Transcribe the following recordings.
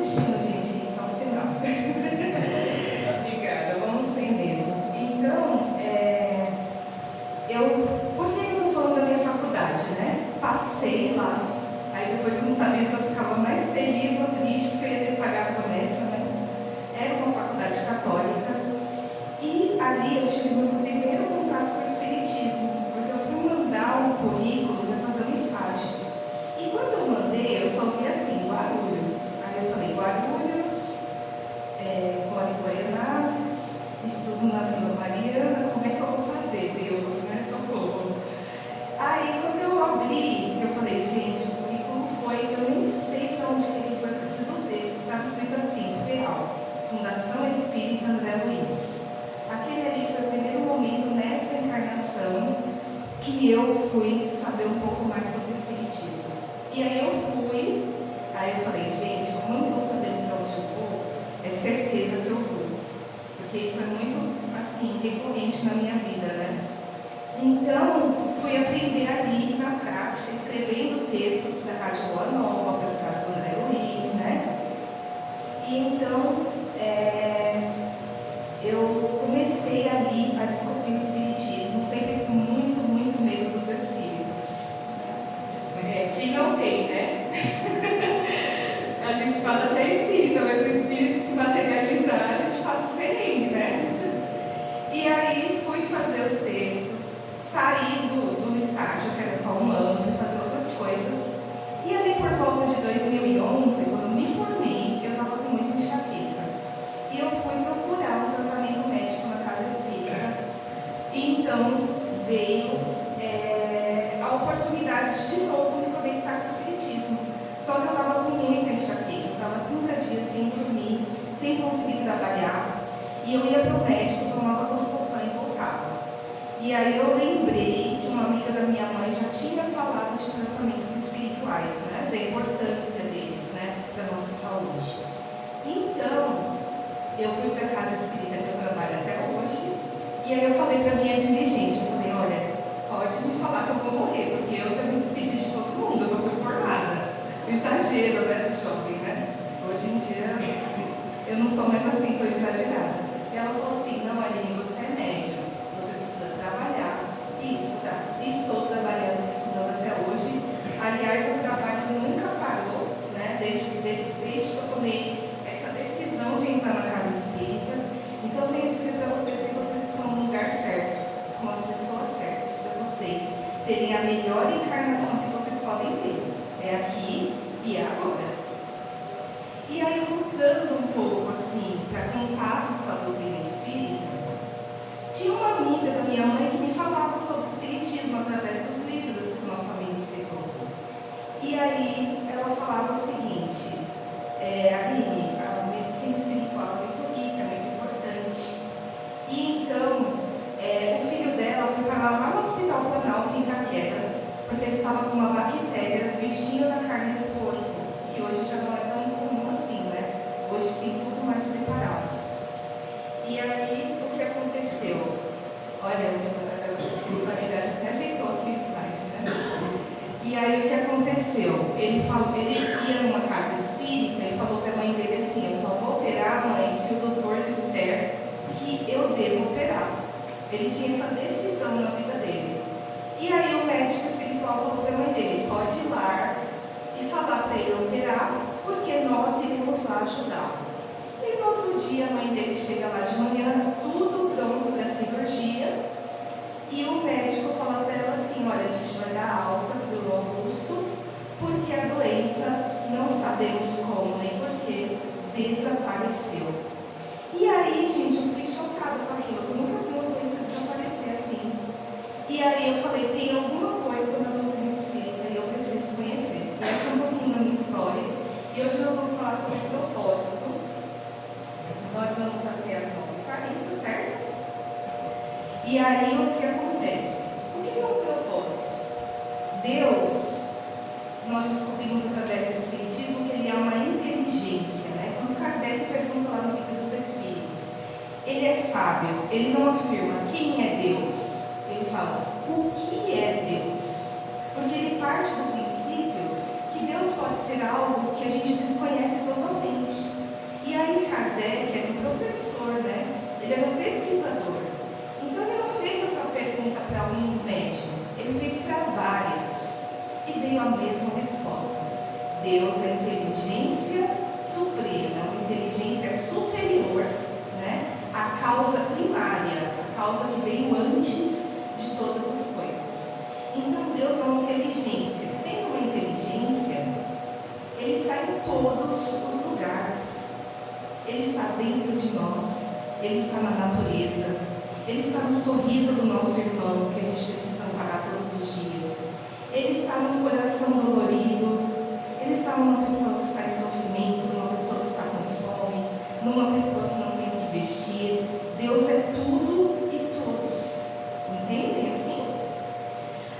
destino, gente, isso é um sinal. Obrigada, vamos sem mesmo. Então, por que eu estou falando da minha faculdade, né? Passei lá, aí depois eu não sabia se eu ficava mais feliz ou triste porque eu ia ter que pagar a promessa, né? Era uma faculdade católica e ali eu tive meu primeiro contato com o Espiritismo, porque eu fui mandar um currículo para fazer um estágio. E quando eu mandei, eu só vi assim, Guarulhos. Aí eu falei, Guarulhos, moro em Goianazes, estudo na Vila Mariana, como é que eu vou fazer, Deus, né? Socorro. Aí quando eu abri, eu falei, gente, o currículo foi, eu nem sei para onde ele foi, eu preciso ver. Estava escrito assim, FEAL, Fundação Espírita André Luiz. Aquele ali foi o primeiro momento nesta encarnação que eu fui saber um pouco mais sobre o Espiritismo. E aí eu fui, aí eu falei, gente, como eu não estou sabendo para onde eu vou, é certeza que eu vou. Porque isso é muito, assim, recorrente na minha vida, né? Então, fui aprender ali na prática, escrevendo textos para a Rádio Boa Nova, para as casas do André Luiz, né? E então, eu comecei ali a descobrir o Espiritismo, sempre com muito, muito medo dos espíritos. Quem não tem, né? A gente fala até espírita, mas se o espírito se materializar, a gente faz o perrengue, né? E aí fui fazer os textos, saí do estágio, que era só um ano, fui fazer outras coisas. E ali por volta de 2011, quando me formei, eu estava com muita enxaqueca. E eu fui procurar um tratamento médico na casa espírita. E então veio a oportunidade de novo me conectar com o Espiritismo. Só que eu estava com muita enxaqueca, eu estava 30 dias sem dormir, sem conseguir trabalhar. E eu ia para o médico, tomava Buscopan e voltava. E aí eu lembrei que uma amiga da minha mãe já tinha falado de tratamentos espirituais, né? Da importância deles, né? Para a nossa saúde. Então, eu fui para a casa espírita que eu trabalho até hoje. E aí eu falei para a minha dirigente, eu falei, olha, pode me falar que eu vou morrer, porque eu já me despedi de todo mundo, eu estou formada. Exagero, né, do jovem, né? Hoje em dia, eu não sou mais assim, tão exagerada. E ela falou assim, não, Aline, você é médium, você precisa trabalhar e estudar. E estou trabalhando e estudando até hoje. Aliás, o trabalho nunca parou, né? Desde que eu tomei essa decisão de entrar na casa espírita. Então, eu tenho que dizer para vocês que vocês estão no lugar certo, com as pessoas certas, para vocês terem a melhor encarnação que vocês podem ter. É aqui e é agora. E aí, voltando um pouco assim, para contatos com a doutrina espírita, tinha uma amiga da minha mãe que me falava sobre o espiritismo através dos livros que o nosso amigo citou. E aí, ela falava o seguinte, Aline, a medicina espiritual é muito rica, é muito importante. E então, o filho dela foi parar lá no Hospital Planalto, em Itaquera, porque ele estava com uma bactéria no bichinho da carne do porco, que hoje já não é tão comum assim, né? Hoje tem tudo mais preparado. E aí, o que aconteceu? Olha, a espiritualidade até ajeitou aqui o slide, né? E aí, o que aconteceu? Ele ia numa casa espírita e falou para a mãe dele assim, eu só vou operar, mãe, se o doutor disser que eu devo operar. Ele tinha essa decisão na vida dele. E aí o médico espiritual falou para a mãe dele, pode ir lá e falar para ele operar, porque nós iremos lá ajudá-lo. E no outro dia a mãe dele chega lá de manhã, tudo pronto para a cirurgia, e o médico fala para ela assim, olha, a gente vai dar alta pelo Augusto, porque a doença não sabemos como nem porquê, desapareceu. E aí, gente, eu fiquei chocada com aquilo, eu nunca vi uma doença desaparecer assim. E aí eu falei, tem alguma coisa na doutrina espírita e eu preciso conhecer. E essa é um pouquinho da minha história. E hoje nós vamos falar sobre propósito. Nós vamos até as 9h40, certo? E aí o que acontece? O que é um propósito? Deus, nós descobrimos através do Espiritismo que ele é uma inteligência, né? Quando Kardec pergunta lá no Livro dos Espíritos, ele é sábio, ele não afirma quem é Deus. Ele fala, o que é Deus? Porque ele parte do princípio que Deus pode ser algo que a gente desconhece totalmente. os lugares. Ele está dentro de nós, Ele está na natureza, Ele está no sorriso do nosso irmão, que a gente precisa amparar todos os dias. Ele está no coração dolorido, Ele está numa pessoa que está em sofrimento, numa pessoa que está com fome, numa pessoa que não tem o que vestir. Deus é tudo e todos. Entendem assim?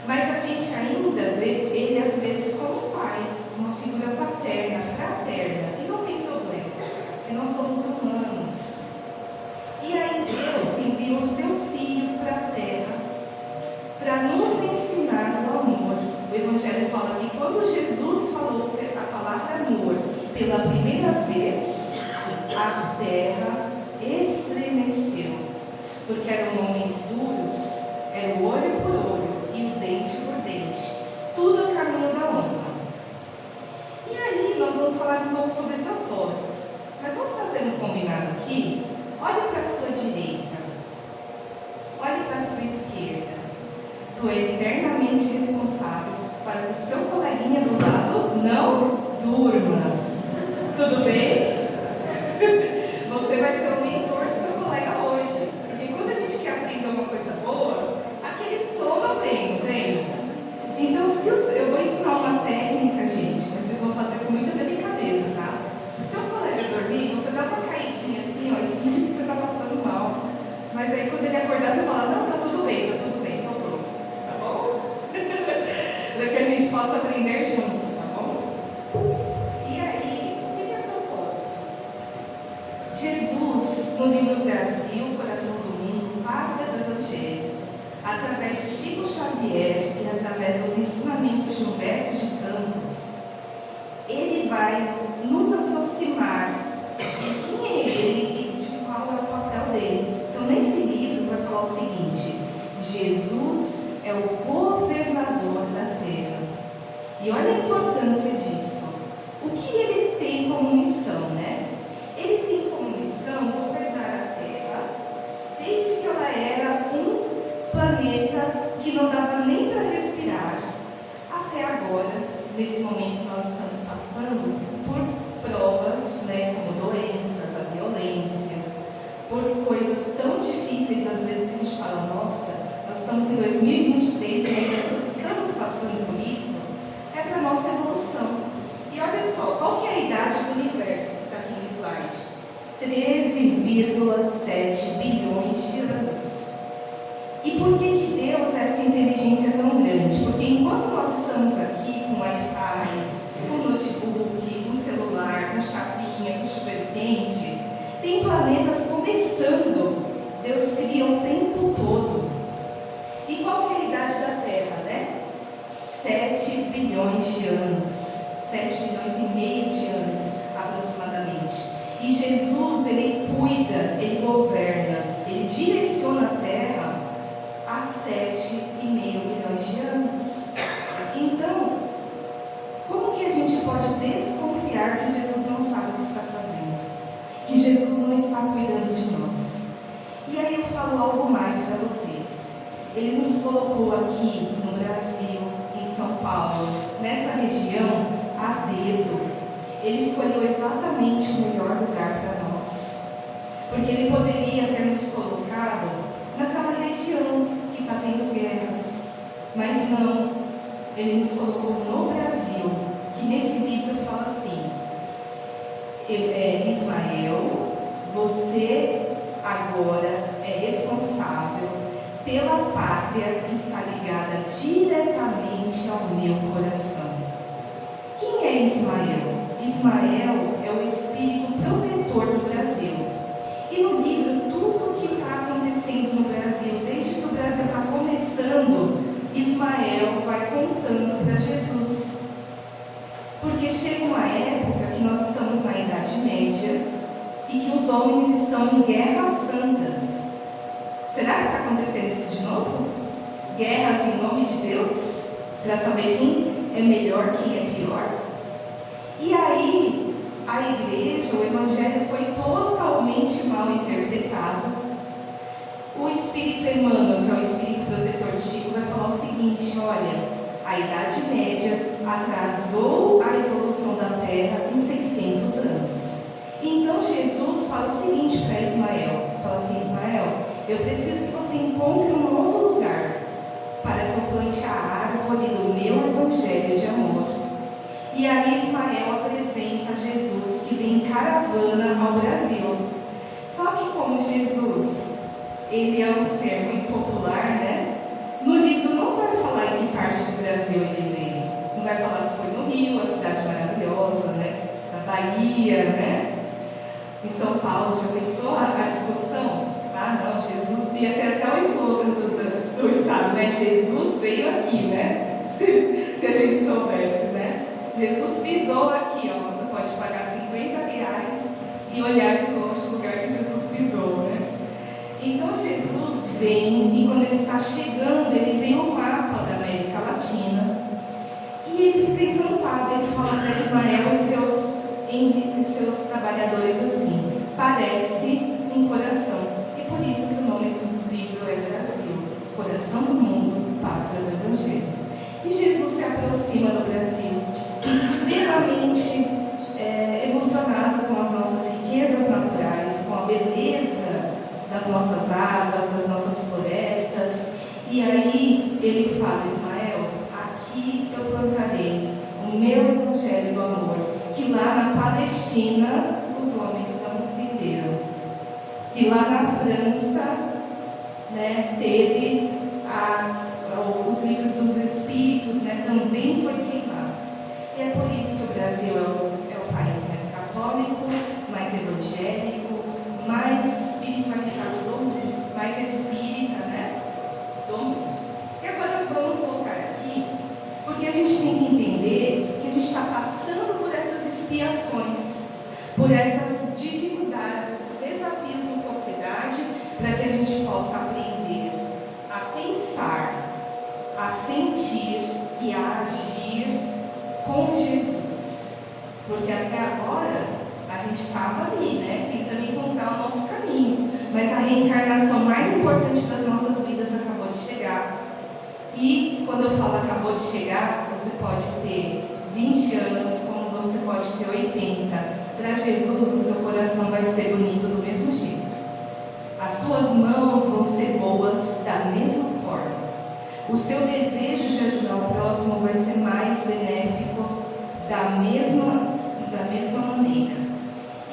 Mas a gente ainda vê Ele às vezes como pai, uma figura paterna, fraterna, e não tem problema, porque nós somos humanos. E aí Deus enviou o seu Filho para a terra para nos ensinar o amor. O Evangelho fala que quando Jesus falou a palavra amor pela primeira vez, a terra estremeceu, porque eram homens duros, era o olho por olho e o dente por dente, tudo a caminho da honra. E aí nós vamos falar um pouco sobre propósito, mas vamos fazer um combinado aqui? Olhe para a sua direita, olhe para a sua esquerda. Tu é eternamente responsável para que o seu coleguinha do lado não durma. Tudo bem? Você vai ser o mentor do seu colega hoje. Porque quando a gente quer aprender uma coisa boa, aquele sono vem. Então, eu vou ensinar uma técnica, gente, mas vocês vão fazer com muita delicadeza, tá? Se o seu colega dormir, você dá uma caidinha assim, ó, e finge que você está passando mal. Mas aí quando ele acordar, você fala, não, tá tudo bem, tô pronto. Tá bom? Para que a gente possa aprender juntos, tá bom? E aí, o que é propósito? Jesus, no livro Brasil, Coração do Mundo, Pátria do Evangelho, através de Chico Xavier e através dos ensinamentos de Humberto de Campos, ele vai nos aproximar de quem é ele e de qual é o papel dele. Então, nesse livro, vai falar o seguinte: Jesus é o governador da terra. E olha a importância disso. O que ele tem como missão, né? Ele tem como missão governar a terra desde que ela era um planeta que não dava nem para respirar, até agora, nesse momento que nós estamos passando por provas, né, como doenças, a violência, por coisas tão difíceis às vezes que a gente fala, nossa, nós estamos em 2023 e ainda estamos passando por isso, é para a nossa evolução. E olha só, qual que é a idade do universo que está aqui no slide? 13,7 bilhões de anos. E por que Deus é essa inteligência tão grande? Porque enquanto nós estamos aqui com Wi-Fi, com notebook, com celular, com chapinha, com chuveiro quente, tem planetas começando. Deus cria o tempo todo. E qual que é a idade da Terra, né? 7 bilhões de anos. 7 bilhões e meio de anos, aproximadamente. E Jesus, ele cuida, ele governa, ele direciona a Terra há 7,5 bilhões de anos. Então, como que a gente pode desconfiar que Jesus não sabe o que está fazendo? Que Jesus não está cuidando de nós? E aí eu falo algo mais para vocês. Ele nos colocou aqui no Brasil, em São Paulo, nessa região, a dedo. Ele escolheu exatamente o melhor lugar para nós. Porque ele poderia ter nos colocado naquela região que está tendo guerras. Mas não, ele nos colocou no Brasil, que nesse livro fala assim: Ismael, você agora é responsável pela pátria que está ligada diretamente ao meu coração. Quem é Ismael? Ismael é o espírito protetor do Brasil. E no livro, tudo o que está acontecendo no Brasil, desde que o Brasil está começando, Ismael vai contando para Jesus. Porque chega uma época que nós estamos na Idade Média e que os homens estão em guerras santas. Será que está acontecendo isso de novo? Guerras em nome de Deus? Para saber quem é melhor, quem é pior? E aí, a igreja, o evangelho foi totalmente mal interpretado. O Espírito Emmanuel, que é o Espírito Protetor de Chico, vai falar o seguinte: olha, a Idade Média atrasou a evolução solução da terra em 600 anos. Então Jesus fala o seguinte para Ismael, fala assim: Ismael, eu preciso que você encontre um novo lugar para que eu plante a árvore do meu evangelho de amor. E aí Ismael apresenta Jesus, que vem em caravana ao Brasil. Só que como Jesus, ele é um ser muito popular, né? No livro não vai falar em que parte do Brasil ele veio. Não vai falar se foi no Rio, a cidade maravilhosa, né? Na Bahia, né? Em São Paulo, já pensou a discussão? Ah, não, Jesus ia ter até o slogan do estado, né? Jesus veio aqui, né? Se a gente soubesse, né? Jesus pisou aqui, ó. Você pode pagar R$50 e olhar de longe o lugar que Jesus pisou, né? Então Jesus vem, e quando ele está chegando, ele vê o mapa da América Latina e ele fica encantado. Ele fala para Ismael e seus trabalhadores assim: parece um coração. E por isso que o nome do livro é Brasil, Coração do Mundo, Pátria do Evangelho. E Jesus se aproxima do Brasil, extremamente emocionado com as nossas riquezas naturais, com a beleza das nossas águas, das nossas florestas. E aí ele fala: Ismael, aqui eu plantarei o meu evangelho do amor, que lá na Palestina os homens não entenderam, que lá na França, né, teve os livros dos Espíritos, né, também foi queimado. E é por isso que o Brasil é o país mais católico, mais evangélico, mais espiritualizado do mundo, mais espírita, né, do mundo. E agora vamos voltar aqui, porque a gente tem que entender que a gente está passando por essas expiações, por essas dificuldades, esses desafios em sociedade, para que a gente possa aprender a pensar, a sentir e a agir com Jesus. Porque até agora a gente estava ali, né, tentando encontrar o nosso caminho, mas a reencarnação mais importante das nossas vidas acabou de chegar. E quando eu falo acabou de chegar, você pode ter 20 anos, como você pode ter 80. Para Jesus, o seu coração vai ser bonito do mesmo jeito. As suas mãos vão ser boas da mesma forma. O seu desejo de ajudar o próximo vai ser mais benéfico da mesma maneira.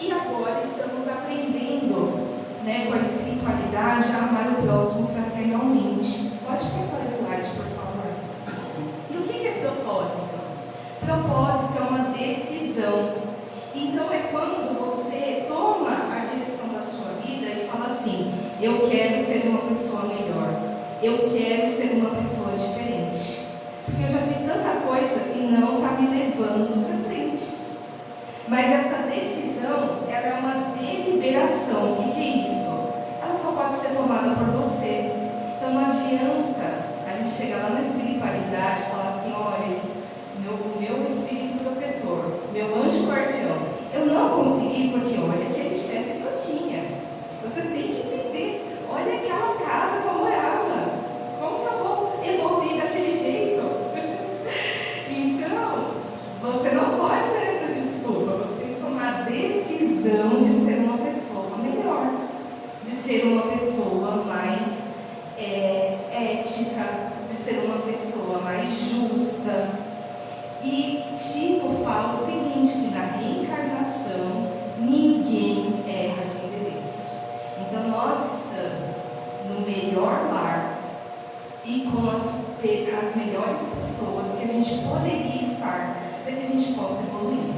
E agora estamos aprendendo, né, com a espiritualidade, a amar o próximo fraternalmente. Pode passar o slide, por favor. E o que é propósito? Propósito é uma decisão. Então é quando você toma a direção da sua vida e fala assim: eu quero ser uma pessoa melhor, eu quero ser uma pessoa diferente, porque eu já fiz tanta coisa e não está me levando para frente. Mas essa decisão, ela é uma deliberação. O que é isso? Ela só pode ser tomada por você. Então não adianta a gente chegar lá na espiritualidade e falar assim: olha, meu espírito protetor, meu anjo guardião, eu não consegui porque olha aquele chefe que eu tinha. Você tem que entender, olha aquela casa que eu morava, como está bom evoluir daquele jeito. Então, você não pode dar essa desculpa, você tem que tomar a decisão de ser uma pessoa melhor, de ser uma pessoa mais ética, de ser uma pessoa mais justa. E Chico fala o seguinte, que na reencarnação ninguém erra de endereço. Então nós estamos no melhor lar e com as melhores pessoas que a gente poderia estar, para que a gente possa evoluir.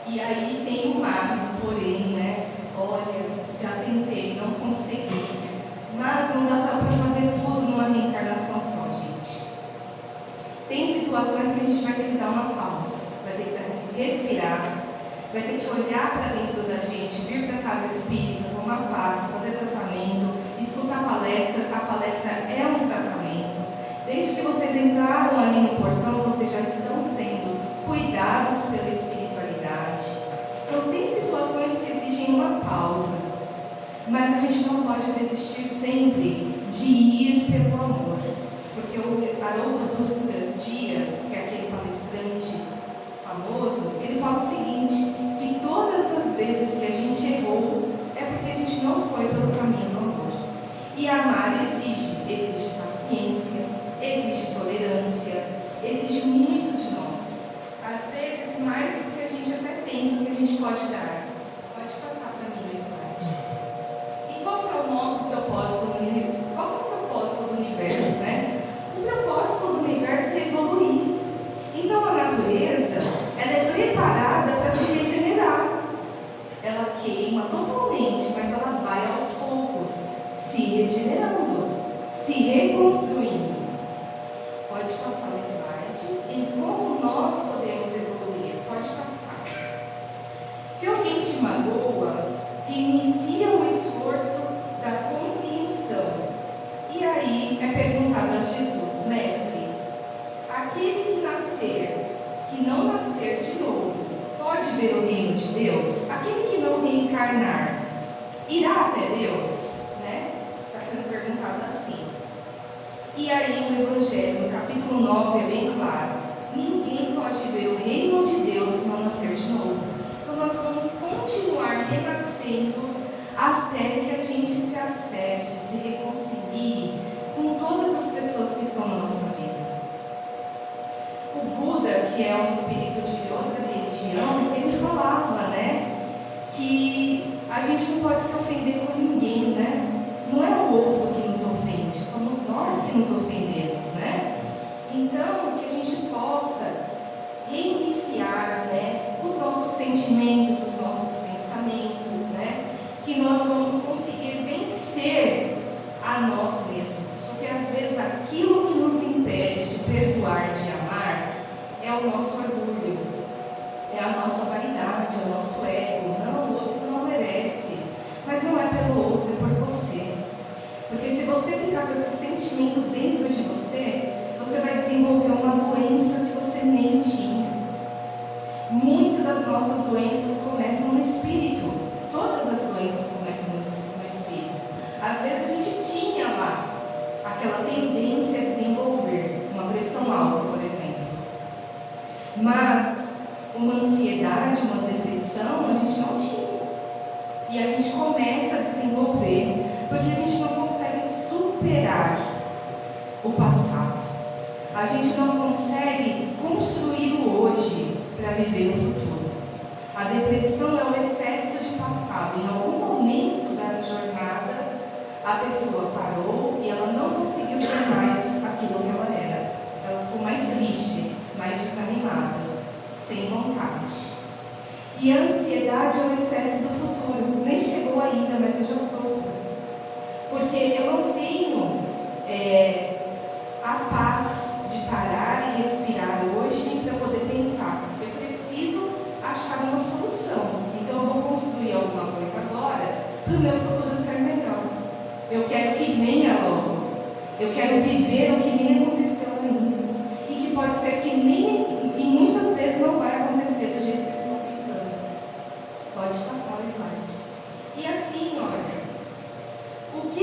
E aí tem o mas, o porém, né? Olha, já tentei, não consegui, mas não dá para fazer tudo numa reencarnação só, gente. Tem situações que a gente vai ter que dar uma pausa, vai ter que respirar, vai ter que olhar para dentro da gente, vir para a casa espírita, tomar passe, fazer tratamento, escutar a palestra é um tratamento. Desde que vocês entraram ali no portão, vocês já estão sendo cuidados pela espiritualidade. Então tem situações que exigem uma pausa, mas a gente não pode desistir sempre de ir pelo amor. Porque o Haroldo Dutra Dias, que é aquele palestrante famoso, ele fala o seguinte, que todas as vezes que a gente errou, é porque a gente não foi pelo caminho do amor. E amar exige paciência, exige tolerância, exige muito de nós. Às vezes, mais do que a gente até pensa que a gente pode dar. Pode passar para mim o slide. E qual que é o nosso propósito? Qual que é o propósito do universo, né? O propósito do universo é evoluir. Então, a natureza, ela é preparada para se regenerar. Ela queima totalmente, mas ela vai aos poucos se regenerando, se reconstruindo. Pode passar o slide. E como nós podemos evoluir? Pode passar. Se alguém te magoa, inicia o esforço da compreensão. E aí é perguntado a Jesus, mestre, aquele que não nascer de novo, pode ver o reino de Deus? Aquele que não reencarnar, irá até Deus? Está sendo perguntado assim. E aí o Evangelho, no capítulo 9, é bem claro. Ninguém pode ver o reino de Deus se não nascer de novo. Então nós vamos continuar renascendo até que a gente se acerte, se reconcilie com todas as pessoas que estão na nossa vida. O Buda, que é um espírito de outra religião, ele falava, que a gente não pode se ofender com ninguém, Não é o outro que nos ofende, somos nós que nos ofendemos, Então, que a gente possa reiniciar, os nossos sentimentos, os nossos pensamentos, que nós vamos conseguir vencer a nós mesmos, porque às vezes aquilo que nos impede de perdoar, de amar, é o nosso orgulho, é a nossa vaidade, é o nosso ego. Não, o outro não merece, mas não é pelo outro, é por você. Porque se você ficar com esse sentimento dentro de você, você vai desenvolver uma doença que você nem tinha. Muitas das nossas doenças começam no espírito. Todas as doenças começam no espírito. Às vezes a gente tinha lá aquela tendência a desenvolver uma pressão alta, por exemplo. Mas uma ansiedade, uma depressão, a gente não tinha. E a gente começa a desenvolver, porque a gente não consegue superar o passado. A gente não consegue construir o hoje para viver o futuro. A depressão é o excesso de passado. Em algum momento da jornada, a pessoa parou e ela não conseguiu ser mais aquilo que ela era. Ela ficou mais triste, mais desanimada, sem vontade. E a ansiedade é o excesso do futuro. Nem chegou ainda, mas eu já sofro. Porque eu não tenho a paz de parar e respirar hoje para poder pensar. Eu preciso achar uma solução. Então eu vou construir alguma coisa agora para o meu futuro ser melhor. Eu quero que venha logo. Eu quero viver o que nem aconteceu ainda. E que pode ser que nem, e muitas vezes não vai acontecer do jeito que eu estou pensando. Pode passar o slide. E assim, olha, o que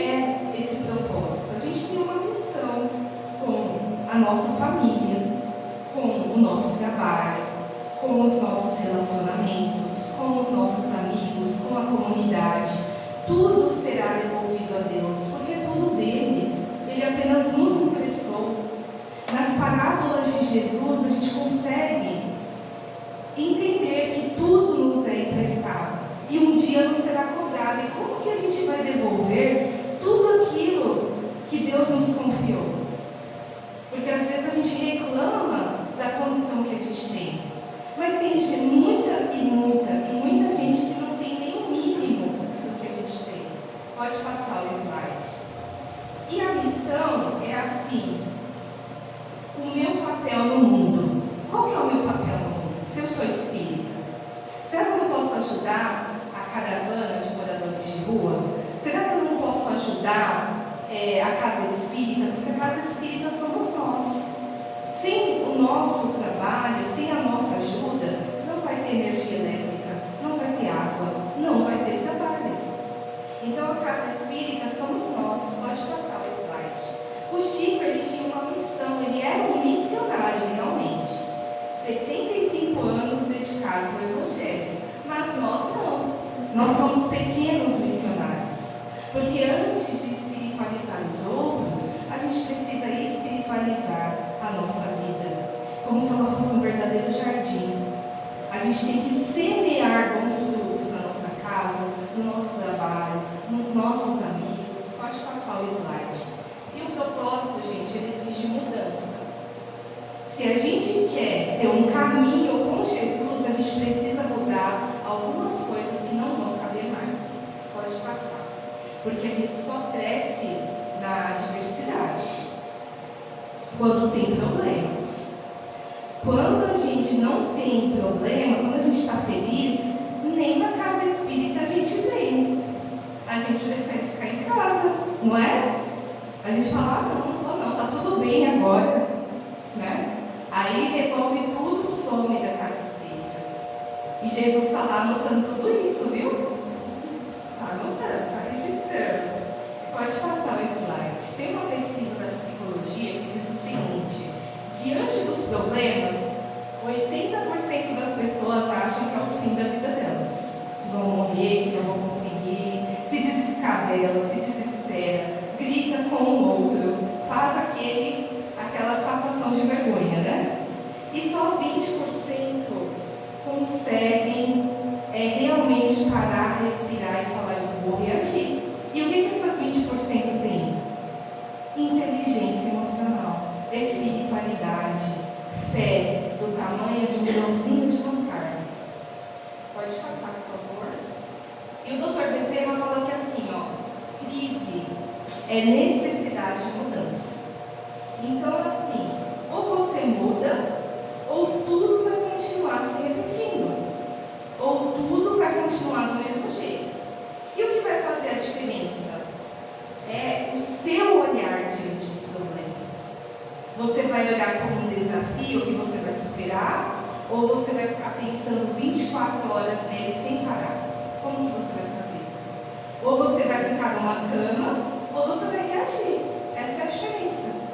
é esse propósito? A gente tem uma missão com a nossa família, com o nosso trabalho, com os nossos relacionamentos, com os nossos amigos, com a comunidade. Tudo será devolvido a Deus, porque é tudo dele. Ele apenas nos emprestou. Nas parábolas de Jesus, a gente consegue entender que tudo nos é emprestado e um dia nos será cobrado. E como que a gente vai devolver tudo aquilo que Deus nos confiou? Porque às vezes a gente reclama da condição que a gente tem, mas tem muita gente que não tem nem o mínimo do que a gente tem. Pode passar o slide. E a missão é assim: o meu papel no mundo. Qual que é o meu papel no mundo? Se eu sou espírita, será que eu não posso ajudar a caravana de moradores de rua? Será que eu não posso ajudar a casa espírita? Porque a casa espírita somos nós. Sem o nosso trabalho, sem a nossa ajuda, não vai ter energia elétrica, não vai ter água, não vai ter trabalho. Então a casa espírita somos nós. Pode passar o slide. O Chico, ele tinha uma missão, ele era um missionário realmente. 75 Nós somos pequenos missionários, porque antes de espiritualizar os outros, a gente precisa espiritualizar a nossa vida, como se ela fosse um verdadeiro jardim. A gente tem que semear bons frutos na nossa casa, no nosso trabalho, nos nossos amigos. Pode passar o slide. E o propósito, gente, ele exige mudança. Se a gente quer ter um caminho com Jesus, a gente precisa mudar algumas coisas que não vão caber mais. Pode passar. Porque a gente só cresce na adversidade quando tem problemas. Quando a gente não tem problema, quando a gente está feliz, nem na casa espírita a gente vem. A gente prefere ficar em casa, não é? A gente fala, não, tá tudo bem agora, né? Aí resolve tudo, some da casa espírita. E Jesus está lá anotando tudo isso, viu? Está anotando, está registrando. Pode passar o slide. Tem uma pesquisa da psicologia que diz o seguinte: diante dos problemas, 80% das pessoas acham que é o fim da vida delas. Que vão morrer, que não vão conseguir, se desescabela, se desespera, grita com o outro, faz aquela passação de vergonha, né? E só 20% conseguem realmente parar, respirar e falar, eu vou reagir. E o que essas 20% têm? Inteligência emocional, espiritualidade, fé do tamanho de um grãozinho de mostarda. Pode passar, por favor. E o Dr. Bezerra falou que assim, crise é necessidade de mudança. Então, assim, ou você muda, ou tudo vai continuar se repetindo, ou tudo vai continuar do mesmo jeito. E o que vai fazer a diferença? É o seu olhar diante do problema. Você vai olhar como um desafio que você vai superar, ou você vai ficar pensando 24 horas nele sem parar? Como que você vai fazer? Ou você vai ficar numa cama, ou você vai reagir. Essa é a diferença.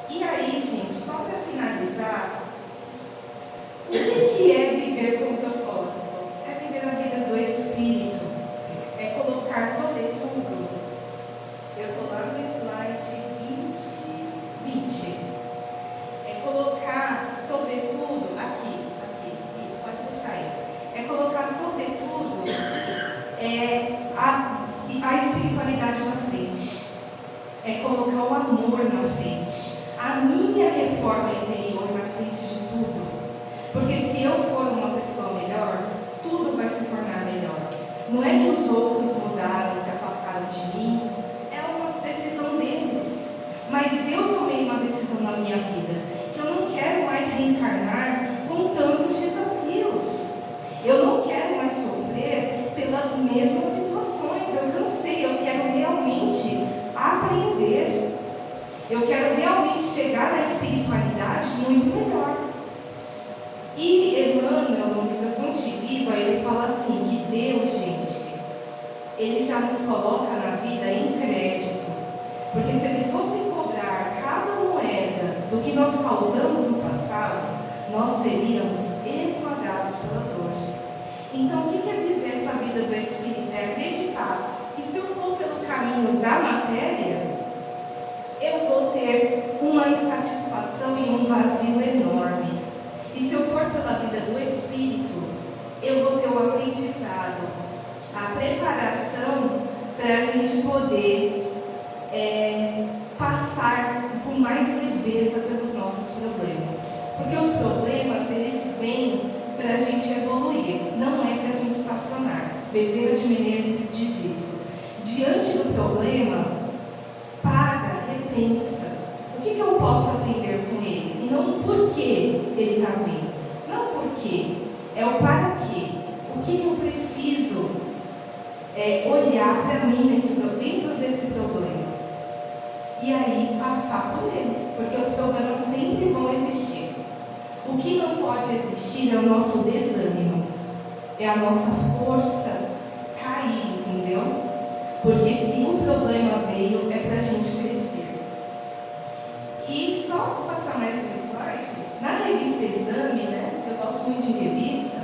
E aí, gente, só para finalizar, o que é viver com propósito? É viver a vida do Espírito. É colocar sobretudo, eu estou lá no slide 20. É colocar sobretudo, aqui, isso, pode deixar aí. É colocar sobretudo a espiritualidade na frente. É colocar o amor na frente. A minha reforma interior na frente de tudo. Porque se eu for uma pessoa melhor, tudo vai se tornar melhor. Não é que os outros mudaram, se afastaram de mim. É uma decisão deles. Mas eu tomei uma decisão na minha vida, que eu não quero mais reencarnar com tantos desafios. Eu não quero mais sofrer pelas mesmas situações. Eu cansei, eu quero realmente aprender. Eu quero realmente chegar na espiritualidade muito melhor. E Emmanuel, no livro Fonte Viva, ele fala assim, que Deus, gente, ele já nos coloca na vida em crédito. Porque se ele fosse cobrar cada moeda do que nós causamos no passado, nós seríamos esmagados pela dor. Então, o que é viver essa vida do Espírito? É acreditar que se eu for pelo caminho da matéria, eu vou ter uma insatisfação e um vazio enorme. E se eu for pela vida do Espírito, eu vou ter o aprendizado, a preparação para a gente poder passar com mais leveza pelos nossos problemas. Porque os problemas, eles vêm para a gente evoluir, não é para a gente estacionar. Bezerra de Menezes diz isso. Diante do problema, para, repensa. O que eu posso aprender com ele? E não o porquê ele está vindo. Não o porquê, é o para quê. O que eu preciso olhar para mim dentro desse problema. E aí passar por ele, porque os problemas sempre vão existir. O que não pode existir é o nosso desânimo, é a nossa força cair, entendeu? Porque se o problema veio, é para a gente crescer. E só passar mais um slide, na revista Exame, né? Eu gosto muito de revista,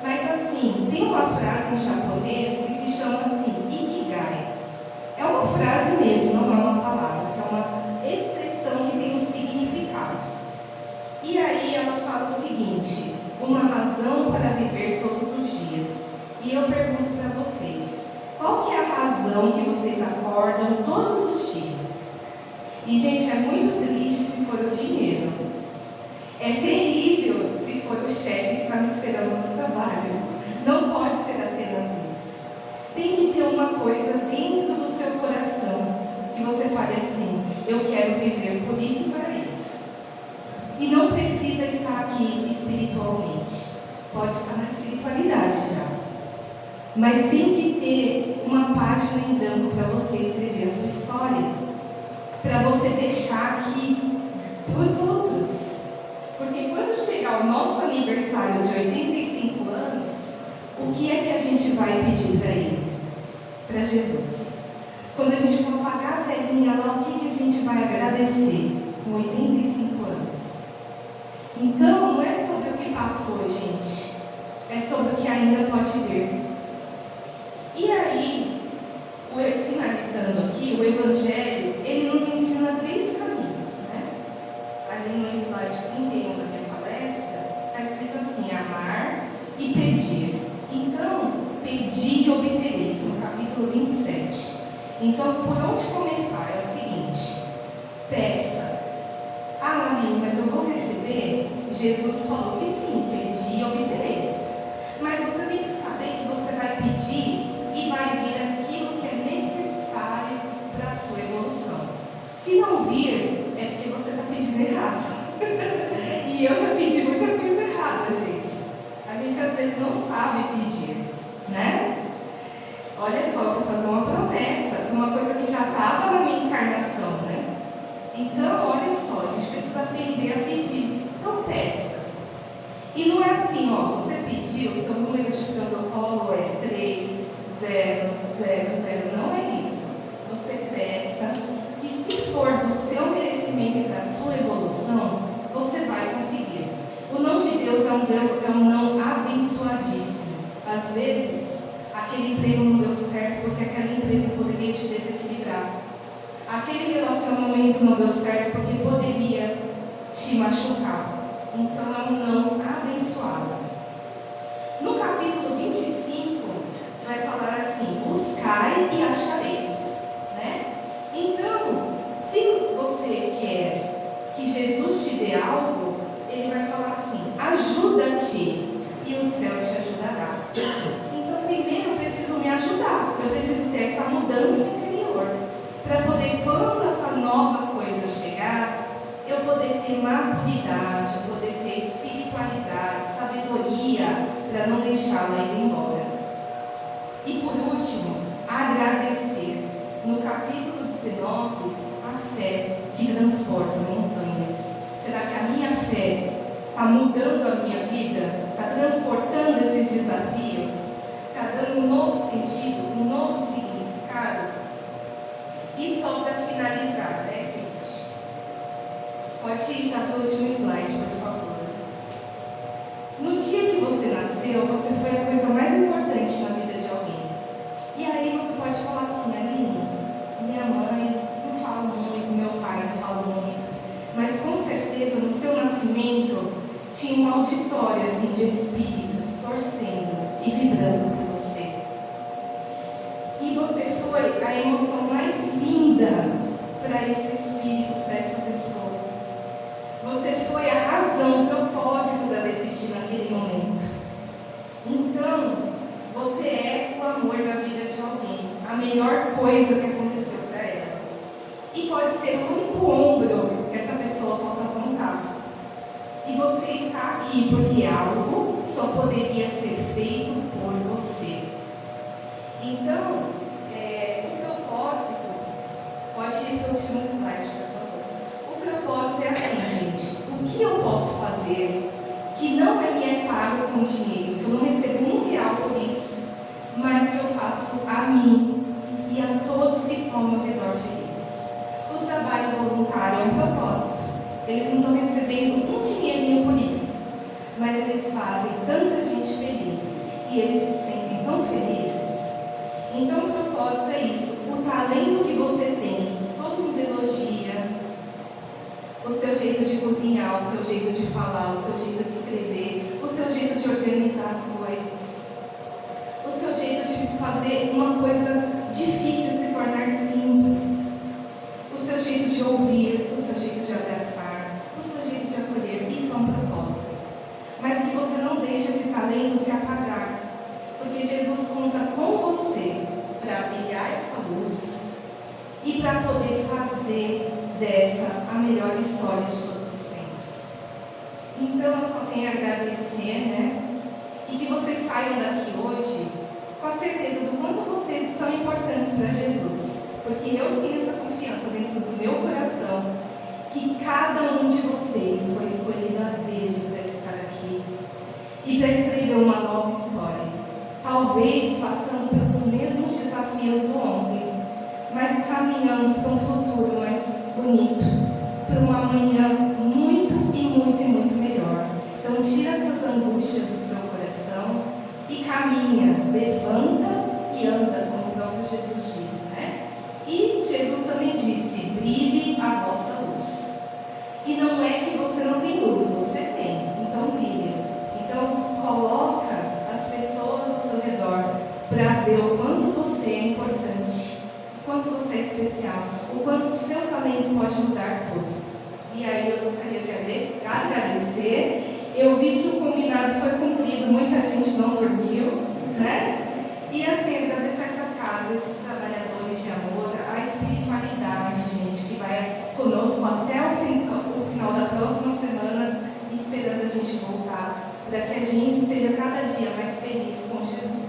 mas assim, assim, tem uma frase em japonês que se chama assim, Ikigai. É uma frase mesmo, não é uma palavra, é uma expressão que tem um significado. E aí ela fala o seguinte, uma razão para viver todos os dias. E eu pergunto para vocês, qual que é a razão que vocês acordam todos os dias? E, gente, é muito triste se for o dinheiro. É terrível se for o chefe que está me esperando no trabalho. Não pode ser apenas isso. Tem que ter uma coisa dentro do seu coração que você fale assim, eu quero viver por isso e para isso. E não precisa estar aqui espiritualmente. Pode estar na espiritualidade já. Mas tem que ter uma página em branco para você escrever a sua história. Para você deixar aqui para os outros. Porque quando chegar o nosso aniversário de 85 anos, o que é que a gente vai pedir para Ele? Para Jesus. Quando a gente for pagar a velhinha lá, o que a gente vai agradecer com 85 anos? Então, não é sobre o que passou, gente. É sobre o que ainda pode vir. E aí, finalizando aqui, o Evangelho, ele nos ensina 3 caminhos, né? Ali no slide 31 da minha palestra, está escrito assim, amar e pedir. Então, pedir e obtereis, no capítulo 27. Então, por onde começar? É o seguinte, peça. Ah, Marinho, mas eu vou receber? Jesus falou que sim, pedir e obtereis. Mas você tem que saber que você vai pedir e vai vir aquilo que é necessário para a sua evolução. Se não vir, é porque você está pedindo errado. E eu já pedi muita coisa errada, gente. A gente às vezes não sabe pedir, né? Olha só, eu vou fazer uma promessa, uma coisa que já estava na minha encarnação, né? Então, olha só, a gente precisa aprender a pedir. Então, peça. E não é assim, ó, você pediu, seu número de protocolo é 3000, não é isso. Você peça que, se for do seu merecimento e para a sua evolução, você vai conseguir. O não de Deus é um não abençoadíssimo. Às vezes, aquele emprego não deu certo porque aquela empresa poderia te desequilibrar. Aquele relacionamento não deu certo porque poderia te machucar. Então, é um não abençoado. No capítulo 25, vai falar assim, buscai e achareis, né? Então, se você quer que Jesus te dê algo, ele vai falar assim, ajuda-te e o céu te ajudará. Então, primeiro eu preciso me ajudar, eu preciso ter essa mudança interior, para poder, quando essa nova coisa chegar, eu poder ter maturidade, poder ter espiritualidade, sabedoria, para não deixá-la ir embora. E por último, agradecer. No capítulo 19, a fé que transporta montanhas. Será que a minha fé está mudando a minha vida? Está transportando esses desafios? Está dando um novo sentido, um novo significado? E só para finalizar, né, gente? Pode ir já para o último slide, por favor. No dia que você nasceu, você foi a coisa mais importante na vida de alguém. E aí você pode falar assim, Aline, minha mãe não fala muito, meu pai não fala muito. Mas com certeza no seu nascimento tinha um auditório assim, de espíritos torcendo e vibrando por você. E você foi a emoção mais linda para esse espírito, para essa pessoa. Você foi a razão, o propósito dela existir naquele momento. Então, você é o amor da vida de alguém, a melhor coisa que aconteceu para ela. E pode ser o único ombro que essa pessoa possa contar. E você está aqui porque algo só poderia ser feito por você. Então, o propósito, pode ir para o último slide, por favor. O propósito é assim, gente, o que eu posso fazer que não me é pago com dinheiro, que eu não recebo R$1 por isso, mas que eu faço a mim e a todos que estão ao meu redor felizes. O trabalho voluntário é um propósito. Eles não estão recebendo um dinheirinho por isso, mas eles fazem tanta gente feliz. e eles se sentem tão felizes. Então o propósito é isso, o talento que você tem, todo mundo elogia, o seu jeito de cozinhar, o seu jeito de falar, o seu jeito de escrever, o seu jeito de organizar as coisas, o seu jeito de fazer uma coisa difícil se tornar simples, o seu jeito de ouvir, o seu jeito de abraçar, o seu jeito de acolher. Isso é um propósito. Mas que você não deixe esse talento se apagar, porque Jesus conta com você para brilhar essa luz e para poder fazer dessa a melhor história de todos os tempos. Então eu só tenho a agradecer, né? E que vocês saiam daqui hoje com a certeza do quanto vocês são importantes para Jesus, porque eu tenho essa confiança dentro do meu coração que cada um de vocês foi escolhido a dedo para estar aqui e para escrever uma nova história, talvez passando pelos mesmos desafios do ontem, mas caminhando para um futuro mais bonito, para uma amanhã muito e muito e muito melhor. Então tira essas angústias do seu coração e caminha, levanta e anda, como o próprio Jesus disse, né? E Jesus também disse: brilhe a vossa luz. E não é que você não tem luz, você tem, então brilha. Então coloca as pessoas ao seu redor para ver o quanto você é importante, o quanto você é especial, o quanto o seu talento pode mudar tudo. E aí eu gostaria de agradecer. Eu vi que o combinado foi cumprido, muita gente não dormiu, né? E assim, agradecer essa casa, esses trabalhadores de amor, a espiritualidade, gente, que vai conosco até o final da próxima semana, esperando a gente voltar, para que a gente seja cada dia mais feliz com Jesus.